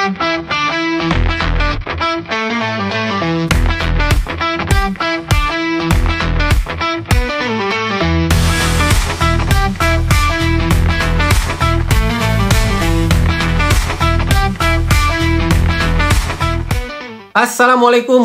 Assalamualaikum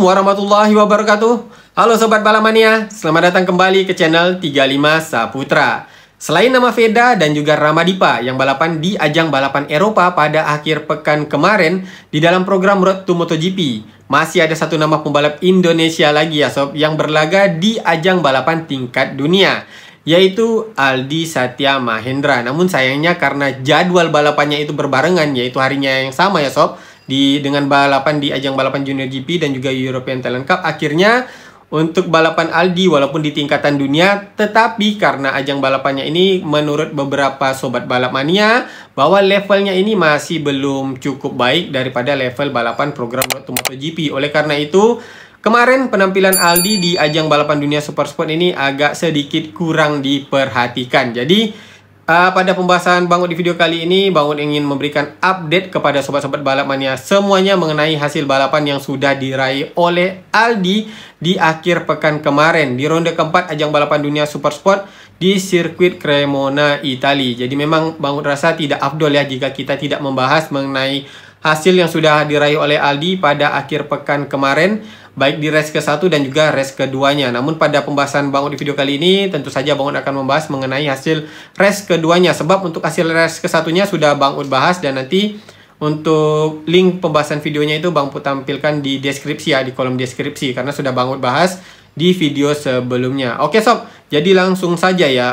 warahmatullahi wabarakatuh. Halo Sobat Balapmania, selamat datang kembali ke channel 35 Saputra. Selain nama Veda dan juga Ramadipa yang balapan di ajang balapan Eropa pada akhir pekan kemarin di dalam program Road to MotoGP, masih ada satu nama pembalap Indonesia lagi ya Sob yang berlaga di ajang balapan tingkat dunia, yaitu Aldi Satya Mahendra. Namun sayangnya karena jadwal balapannya itu berbarengan, yaitu harinya yang sama ya Sob, dengan balapan di ajang balapan Junior GP dan juga European Talent Cup. Akhirnya untuk balapan Aldi walaupun di tingkatan dunia, tetapi karena ajang balapannya ini menurut beberapa Sobat Balapmania bahwa levelnya ini masih belum cukup baik daripada level balapan program Road to MotoGP. Oleh karena itu kemarin penampilan Aldi di ajang balapan dunia Supersport ini agak sedikit kurang diperhatikan. Jadi pada pembahasan Bang Ud di video kali ini, Bang Ud ingin memberikan update kepada sobat-sobat Balapmania semuanya mengenai hasil balapan yang sudah diraih oleh Aldi di akhir pekan kemarin di ronde keempat ajang balapan dunia Supersport di sirkuit Cremona, Italia. Jadi memang Bang Ud rasa tidak afdol ya jika kita tidak membahas mengenai hasil yang sudah diraih oleh Aldi pada akhir pekan kemarin, baik di race ke-1 dan juga race keduanya. Namun pada pembahasan Bang Ud di video kali ini, tentu saja Bang Ud akan membahas mengenai hasil race keduanya. Sebab untuk hasil race ke-1-nya sudah Bang Ud bahas, dan nanti untuk link pembahasan videonya itu Bang Ud tampilkan di deskripsi ya, di kolom deskripsi, karena sudah Bang Ud bahas di video sebelumnya. Oke Sob, jadi langsung saja ya,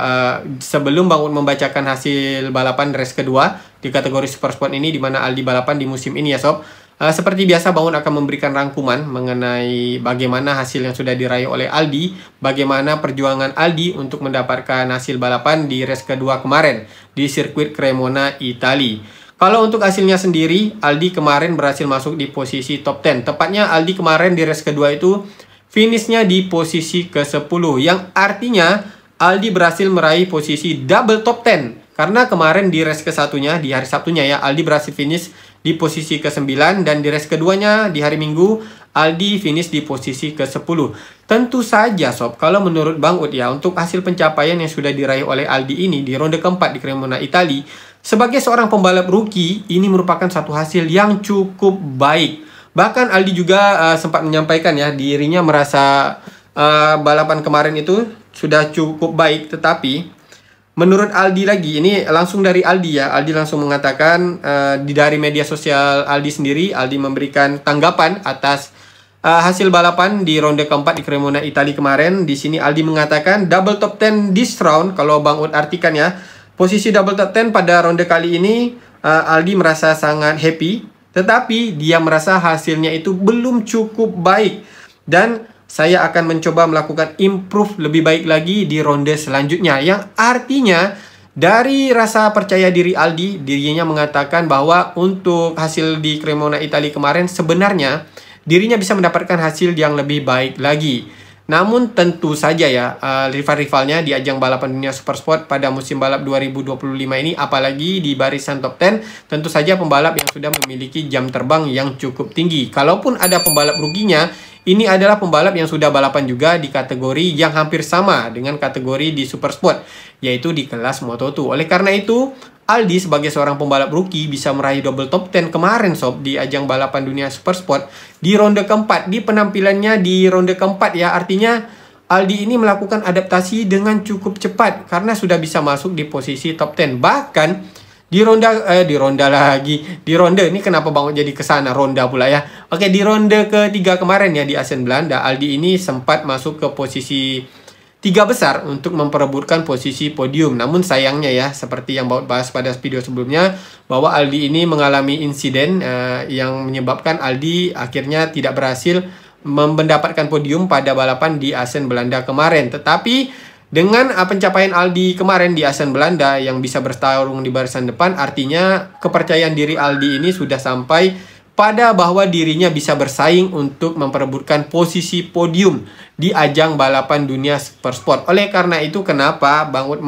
sebelum Bang Ud membacakan hasil balapan race kedua di kategori Supersport ini, di mana Aldi balapan di musim ini ya Sob. Seperti biasa Bang Ud akan memberikan rangkuman mengenai bagaimana hasil yang sudah diraih oleh Aldi, bagaimana perjuangan Aldi untuk mendapatkan hasil balapan di race kedua kemarin di sirkuit Cremona, Italia. Kalau untuk hasilnya sendiri, Aldi kemarin berhasil masuk di posisi top 10. Tepatnya Aldi kemarin di race kedua itu finishnya di posisi ke-10, yang artinya Aldi berhasil meraih posisi double top 10. Karena kemarin di race ke-1-nya, di hari Sabtunya ya, Aldi berhasil finish di posisi ke-9, dan di race keduanya di hari Minggu Aldi finish di posisi ke-10. Tentu saja Sob, kalau menurut Bang Ud ya, untuk hasil pencapaian yang sudah diraih oleh Aldi ini di ronde keempat di Cremona, Italia, sebagai seorang pembalap rookie, ini merupakan satu hasil yang cukup baik. Bahkan Aldi juga sempat menyampaikan ya, dirinya merasa balapan kemarin itu sudah cukup baik. Tetapi menurut Aldi lagi, ini langsung dari Aldi ya, Aldi langsung mengatakan dari media sosial Aldi sendiri, Aldi memberikan tanggapan atas hasil balapan di ronde keempat di Cremona, Italia kemarin. Di sini Aldi mengatakan double top 10 this round. Kalau Bang Ud artikan ya, posisi double top 10 pada ronde kali ini, Aldi merasa sangat happy. Tetapi dia merasa hasilnya itu belum cukup baik, dan saya akan mencoba melakukan improve lebih baik lagi di ronde selanjutnya. Yang artinya dari rasa percaya diri Aldi, dirinya mengatakan bahwa untuk hasil di Cremona, Italia kemarin sebenarnya dirinya bisa mendapatkan hasil yang lebih baik lagi. Namun tentu saja ya, rival-rivalnya di ajang balapan dunia Supersport pada musim balap 2025 ini, apalagi di barisan top 10, tentu saja pembalap yang sudah memiliki jam terbang yang cukup tinggi. Kalaupun ada pembalap ruginya, ini adalah pembalap yang sudah balapan juga di kategori yang hampir sama dengan kategori di Supersport, yaitu di kelas Moto2. Oleh karena itu, Aldi sebagai seorang pembalap rookie bisa meraih double top 10 kemarin Sob di ajang balapan dunia Supersport di ronde keempat, di penampilannya di ronde keempat ya. Artinya Aldi ini melakukan adaptasi dengan cukup cepat karena sudah bisa masuk di posisi top 10. Bahkan di ronde ini kenapa Bang jadi kesana ronda pula ya. Oke, di ronde ketiga kemarin ya di Assen Belanda, Aldi ini sempat masuk ke posisi 3 besar untuk memperebutkan posisi podium. Namun sayangnya ya, seperti yang Bang bahas pada video sebelumnya, bahwa Aldi ini mengalami insiden yang menyebabkan Aldi akhirnya tidak berhasil mendapatkan podium pada balapan di Assen Belanda kemarin. Tetapi dengan pencapaian Aldi kemarin di Assen Belanda yang bisa bertarung di barisan depan, artinya kepercayaan diri Aldi ini sudah sampai pada bahwa dirinya bisa bersaing untuk memperebutkan posisi podium di ajang balapan dunia Supersport. Oleh karena itu kenapa Bang Ud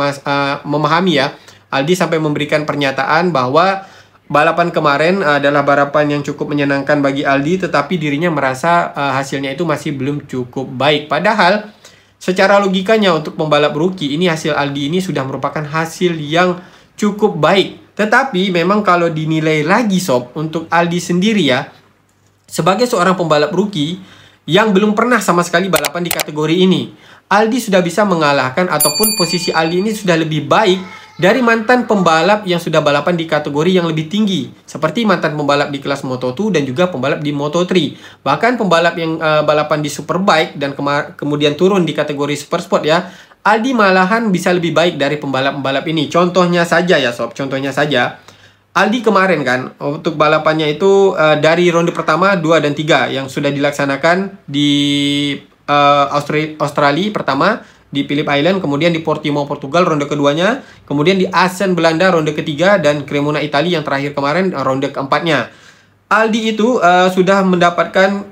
memahami ya, Aldi sampai memberikan pernyataan bahwa balapan kemarin adalah balapan yang cukup menyenangkan bagi Aldi, tetapi dirinya merasa hasilnya itu masih belum cukup baik. Padahal secara logikanya untuk pembalap rookie ini, hasil Aldi ini sudah merupakan hasil yang cukup baik. Tetapi memang kalau dinilai lagi sob, untuk Aldi sendiri ya, sebagai seorang pembalap rookie yang belum pernah sama sekali balapan di kategori ini, Aldi sudah bisa mengalahkan, ataupun posisi Aldi ini sudah lebih baik dari mantan pembalap yang sudah balapan di kategori yang lebih tinggi, seperti mantan pembalap di kelas Moto2 dan juga pembalap di Moto3. Bahkan pembalap yang balapan di Superbike dan kemudian turun di kategori Supersport ya, Aldi malahan bisa lebih baik dari pembalap-pembalap ini. Contohnya saja ya sob, contohnya saja, Aldi kemarin kan, untuk balapannya itu dari ronde pertama, 2, dan 3 yang sudah dilaksanakan di Australia pertama, di Phillip Island, kemudian di Portimao Portugal ronde keduanya, kemudian di Assen Belanda ronde ketiga, dan Cremona Italia yang terakhir kemarin ronde keempatnya. Aldi itu sudah mendapatkan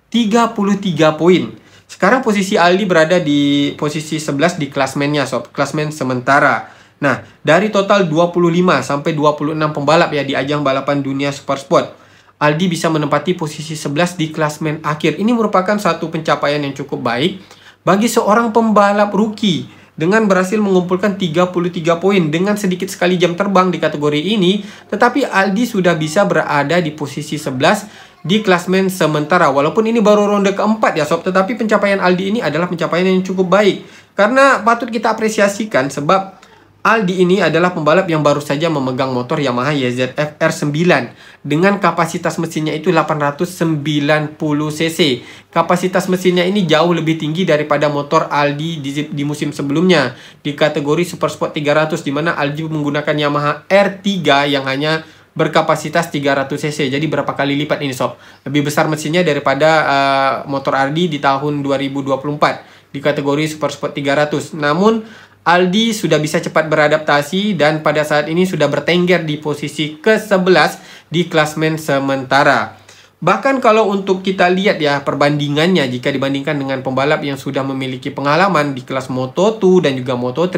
33 poin. Sekarang posisi Aldi berada di posisi 11 di klasmennya sob, klasmen sementara. Nah, dari total 25 sampai 26 pembalap ya di ajang balapan dunia Supersport, Aldi bisa menempati posisi 11 di klasmen akhir. Ini merupakan satu pencapaian yang cukup baik bagi seorang pembalap rookie dengan berhasil mengumpulkan 33 poin dengan sedikit sekali jam terbang di kategori ini, tetapi Aldi sudah bisa berada di posisi 11 di klasmen sementara. Walaupun ini baru ronde keempat ya sob, tetapi pencapaian Aldi ini adalah pencapaian yang cukup baik karena patut kita apresiasikan, sebab Aldi ini adalah pembalap yang baru saja memegang motor Yamaha YZF R9 dengan kapasitas mesinnya itu 890 cc. Kapasitas mesinnya ini jauh lebih tinggi daripada motor Aldi di musim sebelumnya di kategori Supersport 300, di mana Aldi menggunakan Yamaha R3 yang hanya berkapasitas 300 cc. Jadi berapa kali lipat ini sob? Lebih besar mesinnya daripada motor Aldi di tahun 2024 di kategori Supersport 300. Namun Aldi sudah bisa cepat beradaptasi dan pada saat ini sudah bertengger di posisi ke-11 di klasmen sementara. Bahkan kalau untuk kita lihat ya perbandingannya, jika dibandingkan dengan pembalap yang sudah memiliki pengalaman di kelas Moto2 dan juga Moto3,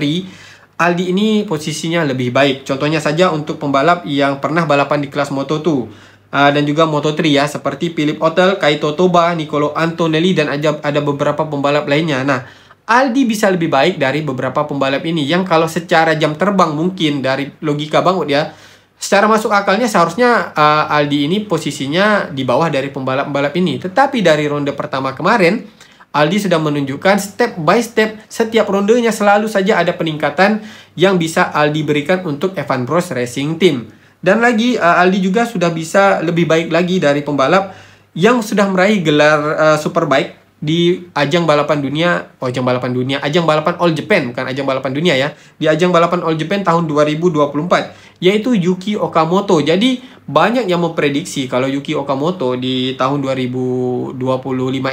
Aldi ini posisinya lebih baik. Contohnya saja untuk pembalap yang pernah balapan di kelas Moto2 dan juga Moto3 ya, seperti Philippe Oetel, Kaito Toba, Nicolo Antonelli, dan ada beberapa pembalap lainnya. Nah, Aldi bisa lebih baik dari beberapa pembalap ini yang kalau secara jam terbang mungkin dari logika Bang Ud ya, secara masuk akalnya seharusnya Aldi ini posisinya di bawah dari pembalap-pembalap ini. Tetapi dari ronde pertama kemarin, Aldi sudah menunjukkan step by step, setiap rondenya selalu saja ada peningkatan yang bisa Aldi berikan untuk Evan Bros Racing Team. Dan lagi Aldi juga sudah bisa lebih baik lagi dari pembalap yang sudah meraih gelar Superbike di ajang balapan dunia, ajang balapan All Japan, bukan ajang balapan dunia ya, di ajang balapan All Japan tahun 2024, yaitu Yuki Okamoto. Jadi banyak yang memprediksi kalau Yuki Okamoto di tahun 2025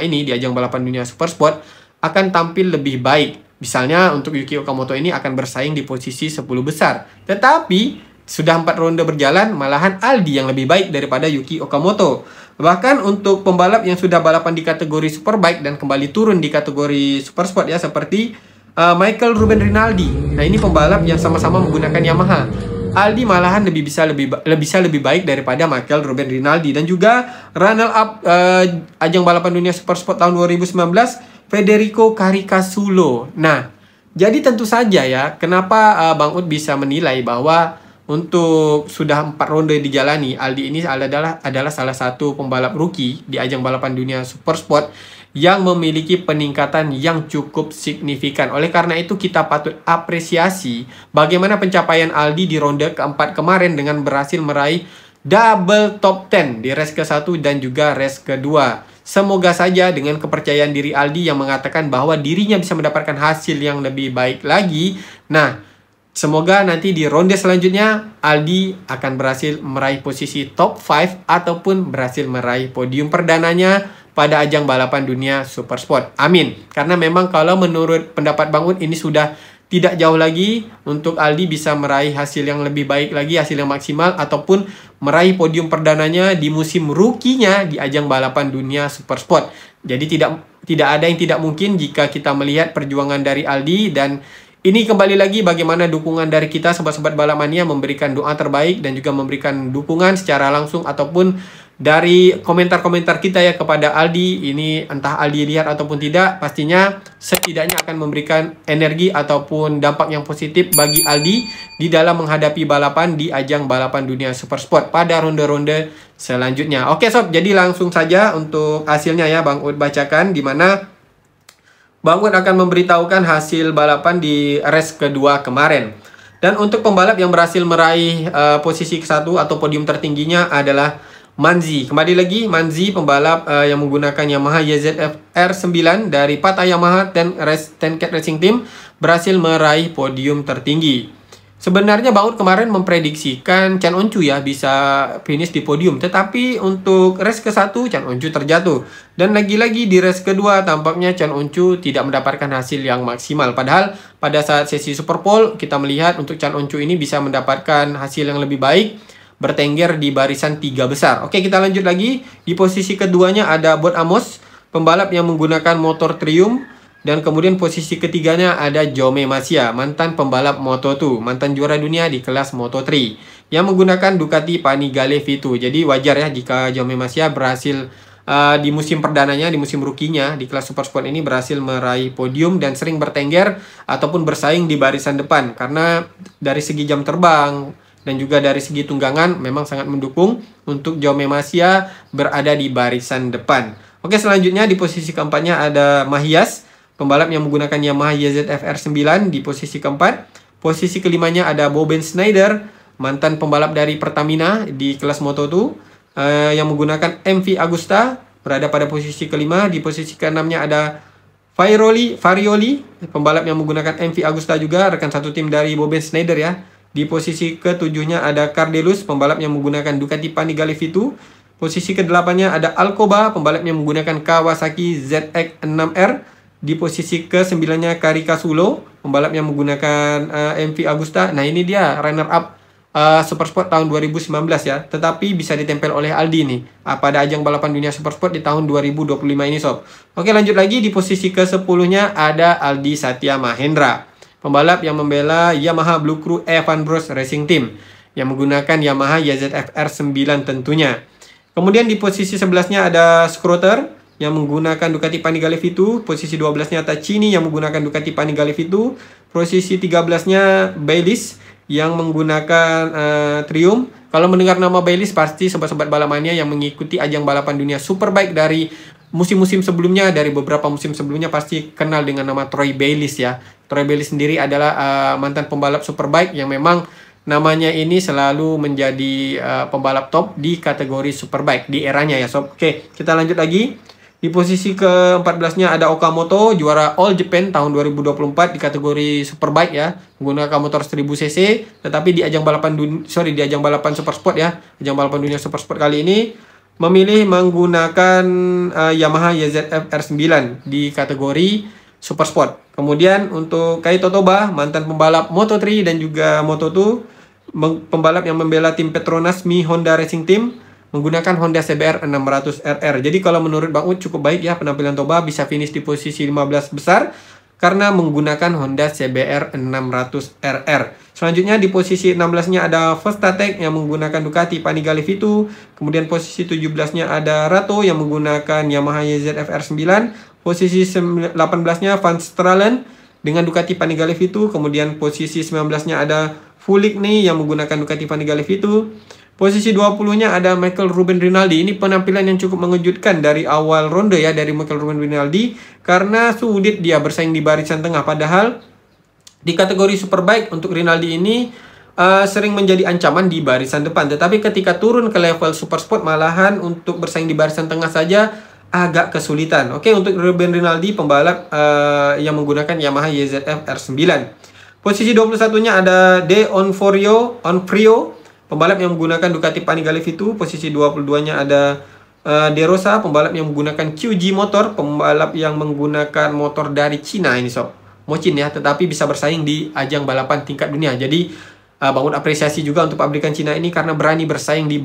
ini di ajang balapan dunia Supersport akan tampil lebih baik. Misalnya untuk Yuki Okamoto ini akan bersaing di posisi 10 besar. Tetapi sudah 4 ronde berjalan, malahan Aldi yang lebih baik daripada Yuki Okamoto. Bahkan untuk pembalap yang sudah balapan di kategori Superbike dan kembali turun di kategori Supersport ya, seperti Michael Ruben Rinaldi. Nah, ini pembalap yang sama-sama menggunakan Yamaha. Aldi malahan bisa lebih baik daripada Michael Ruben Rinaldi. Dan juga runner up ajang balapan dunia Supersport tahun 2019, Federico Caricasulo. Nah, jadi tentu saja ya, kenapa Bang Ud bisa menilai bahwa untuk sudah 4 ronde dijalani, Aldi ini adalah salah satu pembalap rookie di ajang balapan dunia Supersport yang memiliki peningkatan yang cukup signifikan. Oleh karena itu kita patut apresiasi bagaimana pencapaian Aldi di ronde keempat kemarin dengan berhasil meraih double top 10 di race ke-1 dan juga race kedua. Semoga saja dengan kepercayaan diri Aldi yang mengatakan bahwa dirinya bisa mendapatkan hasil yang lebih baik lagi. Nah, semoga nanti di ronde selanjutnya Aldi akan berhasil meraih posisi top 5 ataupun berhasil meraih podium perdananya pada ajang balapan dunia Supersport. Amin. Karena memang kalau menurut pendapat Bang Ud ini sudah tidak jauh lagi untuk Aldi bisa meraih hasil yang lebih baik lagi, hasil yang maksimal, ataupun meraih podium perdananya di musim rookie-nya di ajang balapan dunia Supersport. Jadi tidak ada yang tidak mungkin jika kita melihat perjuangan dari Aldi, dan Ini kembali lagi bagaimana dukungan dari kita sobat-sobat balap mania, memberikan doa terbaik dan juga memberikan dukungan secara langsung ataupun dari komentar-komentar kita ya kepada Aldi. Ini entah Aldi lihat ataupun tidak, pastinya setidaknya akan memberikan energi ataupun dampak yang positif bagi Aldi di dalam menghadapi balapan di ajang balapan dunia super sport pada ronde-ronde selanjutnya. Oke sob, jadi langsung saja untuk hasilnya ya Bang Ud bacakan, di mana Bang Ud akan memberitahukan hasil balapan di race kedua kemarin. Dan untuk pembalap yang berhasil meraih posisi ke-1 atau podium tertingginya adalah Manzi. Kembali lagi, Manzi pembalap yang menggunakan Yamaha YZF R9 dari Pata Yamaha dan Tenket Racing Team berhasil meraih podium tertinggi. Sebenarnya Bang Ud kemarin memprediksikan Chan Oncu ya bisa finish di podium, tetapi untuk race ke-1 Chan Oncu terjatuh. Dan lagi-lagi di race kedua tampaknya Chan Oncu tidak mendapatkan hasil yang maksimal. Padahal pada saat sesi Super Pole kita melihat untuk Chan Oncu ini bisa mendapatkan hasil yang lebih baik, bertengger di barisan 3 besar. Oke, kita lanjut lagi. Di posisi keduanya ada Bot Amos, pembalap yang menggunakan motor Triumph. Dan kemudian posisi ketiganya ada Jaume Masia, mantan pembalap Moto2, mantan juara dunia di kelas Moto3, yang menggunakan Ducati Panigale V2. Jadi wajar ya jika Jaume Masia berhasil di musim perdananya, di musim rookie-nya di kelas Super Sport ini berhasil meraih podium dan sering bertengger ataupun bersaing di barisan depan. Karena dari segi jam terbang dan juga dari segi tunggangan memang sangat mendukung untuk Jaume Masia berada di barisan depan. Oke, selanjutnya di posisi keempatnya ada Mahias, pembalap yang menggunakan Yamaha YZF R9 di posisi keempat. Posisi kelimanya ada Boben Schneider, mantan pembalap dari Pertamina di kelas Moto2, yang menggunakan MV Agusta, berada pada posisi kelima. Di posisi keenamnya ada Farioli, pembalap yang menggunakan MV Agusta juga, rekan satu tim dari Boben Schneider ya. Di posisi ketujuhnya ada Cardelus, pembalap yang menggunakan Ducati Panigale V2. Posisi kedelapannya ada Alcoba, pembalap yang menggunakan Kawasaki ZX-6R. Di posisi ke-9-nya Karika Sulo, pembalap yang menggunakan MV Agusta. Nah, ini dia runner up Super Sport tahun 2019 ya. Tetapi bisa ditempel oleh Aldi nih pada ajang balapan dunia Super Sport di tahun 2025 ini sob. Oke, lanjut lagi di posisi ke-10-nya ada Aldi Satya Mahendra, pembalap yang membela Yamaha Blue Crew Evan Bros Racing Team yang menggunakan Yamaha YZF R9 tentunya. Kemudian di posisi 11-nya ada Scroter yang menggunakan Ducati Panigale V2. Posisi 12-nya Tacchini yang menggunakan Ducati Panigale V2. Posisi 13-nya Bayliss yang menggunakan Triumph. Kalau mendengar nama Bayliss, pasti sobat-sobat balamania yang mengikuti ajang balapan dunia Superbike dari musim-musim sebelumnya, dari beberapa musim sebelumnya pasti kenal dengan nama Troy Bayliss ya. Troy Bayliss sendiri adalah mantan pembalap Superbike yang memang namanya ini selalu menjadi pembalap top di kategori Superbike di eranya ya sob. Oke, kita lanjut lagi. Di posisi ke-14-nya ada Okamoto, juara All Japan tahun 2024 di kategori Superbike ya, menggunakan motor 1000cc, tetapi di ajang balapan di ajang balapan Super Sport ya, ajang balapan dunia Super Sport kali ini memilih menggunakan Yamaha YZF R9 di kategori Super Sport. Kemudian untuk Kaito Toba, mantan pembalap Moto3 dan juga Moto2, pembalap yang membela tim Petronas Mi Honda Racing Team, menggunakan Honda CBR 600 RR. Jadi kalau menurut Bang Ud cukup baik ya penampilan Toba, bisa finish di posisi 15 besar karena menggunakan Honda CBR 600 RR. Selanjutnya di posisi 16-nya ada Verstatek yang menggunakan Ducati Panigale V2. Kemudian posisi 17-nya ada Rato yang menggunakan Yamaha YZF R9. Posisi 18-nya Van Stralen dengan Ducati Panigale V2. Kemudian posisi 19-nya ada Fuligny yang menggunakan Ducati Panigale V2. Posisi 20-nya ada Michael Ruben Rinaldi. Ini penampilan yang cukup mengejutkan dari awal ronde ya dari Michael Ruben Rinaldi, karena sulit dia bersaing di barisan tengah. Padahal di kategori Superbike untuk Rinaldi ini sering menjadi ancaman di barisan depan. Tetapi ketika turun ke level Super Sport malahan untuk bersaing di barisan tengah saja agak kesulitan. Oke, untuk Ruben Rinaldi pembalap yang menggunakan Yamaha YZF R9. Posisi 21-nya ada De Onofrio, pembalap yang menggunakan Ducati Panigale V2. Posisi 22-nya ada De Rosa, pembalap yang menggunakan QG Motor, pembalap yang menggunakan motor dari Cina ini sob. Mochin ya, tetapi bisa bersaing di ajang balapan tingkat dunia. Jadi Bang Ud apresiasi juga untuk pabrikan Cina ini karena berani bersaing di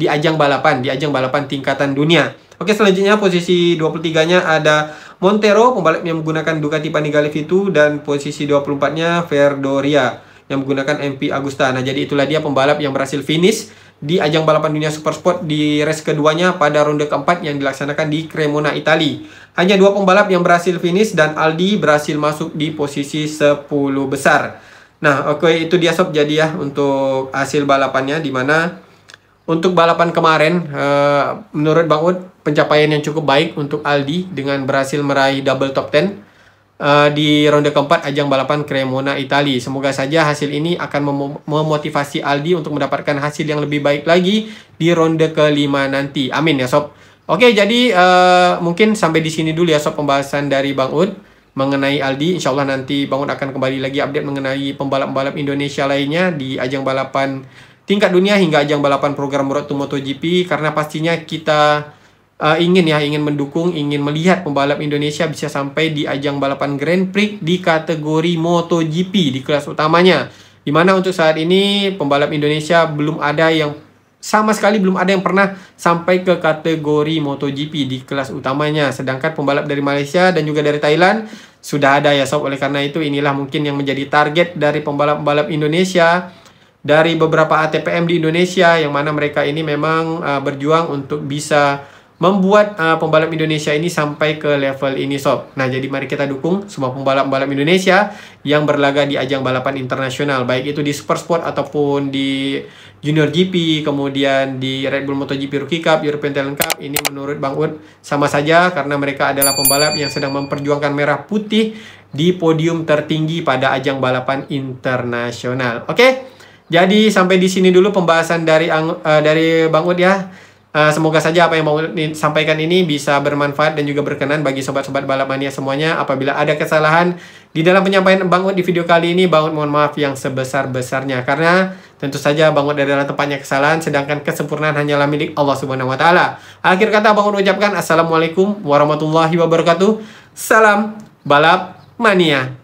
ajang balapan tingkatan dunia. Oke, selanjutnya posisi 23-nya ada Montero, pembalap yang menggunakan Ducati Panigale V2, dan posisi 24-nya Verdoria yang menggunakan MP Agusta. Nah, jadi itulah dia pembalap yang berhasil finish di ajang balapan dunia Supersport di race keduanya pada ronde keempat yang dilaksanakan di Cremona, Italia. Hanya 2 pembalap yang berhasil finish dan Aldi berhasil masuk di posisi 10 besar. Nah, oke, itu dia sob, jadi ya untuk hasil balapannya, dimana untuk balapan kemarin, menurut Bang Ud, pencapaian yang cukup baik untuk Aldi dengan berhasil meraih double top 10 di ronde keempat ajang balapan Cremona, Italia. Semoga saja hasil ini akan memotivasi Aldi untuk mendapatkan hasil yang lebih baik lagi di ronde kelima nanti. Amin ya sob. Oke, jadi mungkin sampai di sini dulu ya sob pembahasan dari Bang Ud mengenai Aldi. Insya Allah nanti Bang Ud akan kembali lagi update mengenai pembalap-pembalap Indonesia lainnya di ajang balapan tingkat dunia hingga ajang balapan program Road to MotoGP, karena pastinya kita ingin mendukung, ingin melihat pembalap Indonesia bisa sampai di ajang balapan Grand Prix di kategori MotoGP di kelas utamanya. Dimana untuk saat ini pembalap Indonesia sama sekali belum ada yang pernah sampai ke kategori MotoGP di kelas utamanya. Sedangkan pembalap dari Malaysia dan juga dari Thailand sudah ada ya sob. Oleh karena itu inilah mungkin yang menjadi target dari pembalap-pembalap Indonesia dari beberapa ATPM di Indonesia, yang mana mereka ini memang berjuang untuk bisa membuat pembalap Indonesia ini sampai ke level ini sob. Nah, jadi mari kita dukung semua pembalap-pembalap Indonesia yang berlaga di ajang balapan internasional, baik itu di Supersport ataupun di Junior GP, kemudian di Red Bull MotoGP Rookie Cup, European Talent Cup. Ini menurut Bang Ud sama saja, karena mereka adalah pembalap yang sedang memperjuangkan merah putih di podium tertinggi pada ajang balapan internasional. Oke. Jadi sampai di sini dulu pembahasan dari Bang Ud ya. Semoga saja apa yang Bang Ud sampaikan ini bisa bermanfaat dan juga berkenan bagi sobat-sobat balap mania semuanya. Apabila ada kesalahan di dalam penyampaian Bang Ud di video kali ini, Bang Ud mohon maaf yang sebesar-besarnya, karena tentu saja Bang Ud adalah tempatnya kesalahan, sedangkan kesempurnaan hanyalah milik Allah Subhanahu wa taala. Akhir kata Bang Ud ucapkan assalamualaikum warahmatullahi wabarakatuh. Salam balap mania.